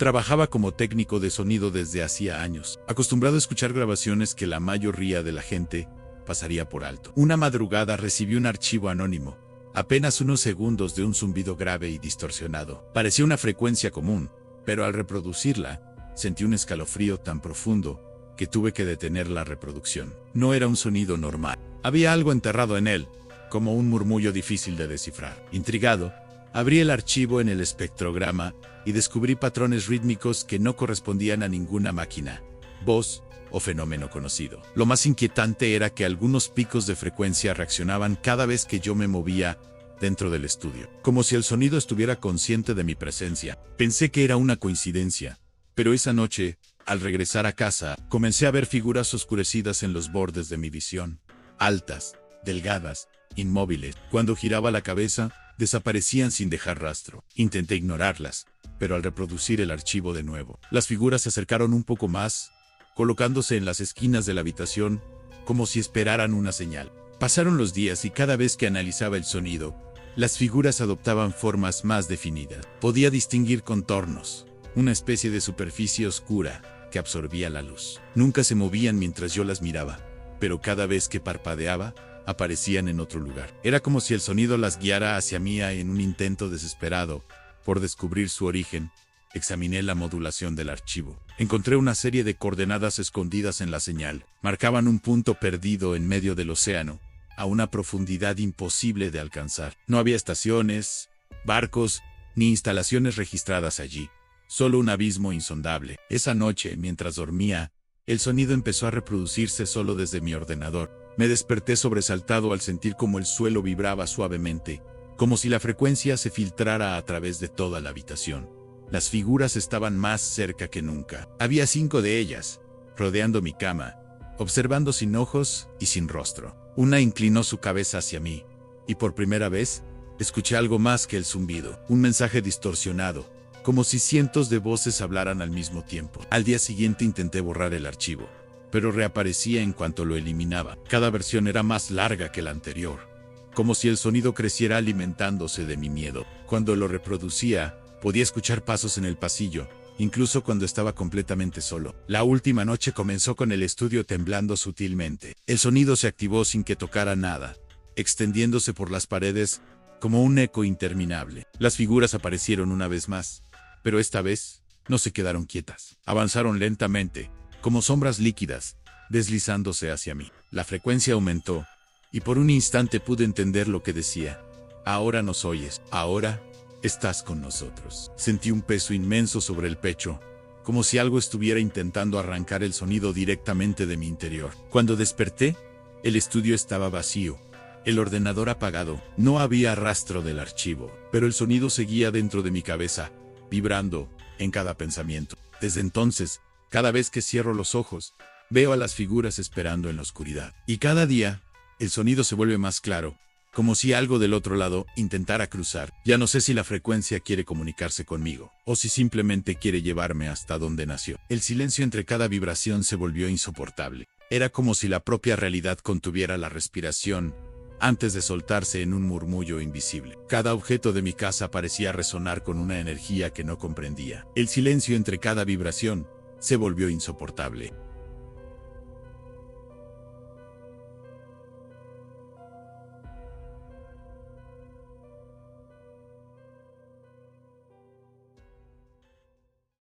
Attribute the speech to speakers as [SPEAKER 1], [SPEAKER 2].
[SPEAKER 1] Trabajaba como técnico de sonido desde hacía años, acostumbrado a escuchar grabaciones que la mayoría de la gente pasaría por alto. Una madrugada recibí un archivo anónimo, apenas unos segundos de un zumbido grave y distorsionado. Parecía una frecuencia común, pero al reproducirla, sentí un escalofrío tan profundo que tuve que detener la reproducción. No era un sonido normal. Había algo enterrado en él, como un murmullo difícil de descifrar. Intrigado, abrí el archivo en el espectrograma y descubrí patrones rítmicos que no correspondían a ninguna máquina, voz o fenómeno conocido. Lo más inquietante era que algunos picos de frecuencia reaccionaban cada vez que yo me movía dentro del estudio, como si el sonido estuviera consciente de mi presencia. Pensé que era una coincidencia, pero esa noche, al regresar a casa, comencé a ver figuras oscurecidas en los bordes de mi visión, altas, delgadas, inmóviles. Cuando giraba la cabeza, desaparecían sin dejar rastro. Intenté ignorarlas, pero al reproducir el archivo de nuevo, las figuras se acercaron un poco más, colocándose en las esquinas de la habitación, como si esperaran una señal. Pasaron los días y cada vez que analizaba el sonido, las figuras adoptaban formas más definidas. Podía distinguir contornos, una especie de superficie oscura que absorbía la luz. Nunca se movían mientras yo las miraba, pero cada vez que parpadeaba, aparecían en otro lugar. Era como si el sonido las guiara hacia mí en un intento desesperado por descubrir su origen. Examiné la modulación del archivo. Encontré una serie de coordenadas escondidas en la señal. Marcaban un punto perdido en medio del océano, a una profundidad imposible de alcanzar. No había estaciones, barcos, ni instalaciones registradas allí. Solo un abismo insondable. Esa noche, mientras dormía, el sonido empezó a reproducirse solo desde mi ordenador. Me desperté sobresaltado al sentir como el suelo vibraba suavemente, como si la frecuencia se filtrara a través de toda la habitación. Las figuras estaban más cerca que nunca. Había 5 de ellas, rodeando mi cama, observando sin ojos y sin rostro. Una inclinó su cabeza hacia mí, y por primera vez, escuché algo más que el zumbido, un mensaje distorsionado, como si cientos de voces hablaran al mismo tiempo. Al día siguiente intenté borrar el archivo, pero reaparecía en cuanto lo eliminaba. Cada versión era más larga que la anterior, como si el sonido creciera alimentándose de mi miedo. Cuando lo reproducía, podía escuchar pasos en el pasillo, incluso cuando estaba completamente solo. La última noche comenzó con el estudio temblando sutilmente. El sonido se activó sin que tocara nada, extendiéndose por las paredes como un eco interminable. Las figuras aparecieron una vez más, pero esta vez no se quedaron quietas. Avanzaron lentamente, como sombras líquidas, deslizándose hacia mí. La frecuencia aumentó, y por un instante pude entender lo que decía. Ahora nos oyes, ahora estás con nosotros. Sentí un peso inmenso sobre el pecho, como si algo estuviera intentando arrancar el sonido directamente de mi interior. Cuando desperté, el estudio estaba vacío, el ordenador apagado. No había rastro del archivo, pero el sonido seguía dentro de mi cabeza, vibrando en cada pensamiento. Desde entonces, cada vez que cierro los ojos, veo a las figuras esperando en la oscuridad. Y cada día, el sonido se vuelve más claro, como si algo del otro lado intentara cruzar. Ya no sé si la frecuencia quiere comunicarse conmigo, o si simplemente quiere llevarme hasta donde nació. El silencio entre cada vibración se volvió insoportable. Era como si la propia realidad contuviera la respiración antes de soltarse en un murmullo invisible. Cada objeto de mi casa parecía resonar con una energía que no comprendía. El silencio entre cada vibración se volvió insoportable.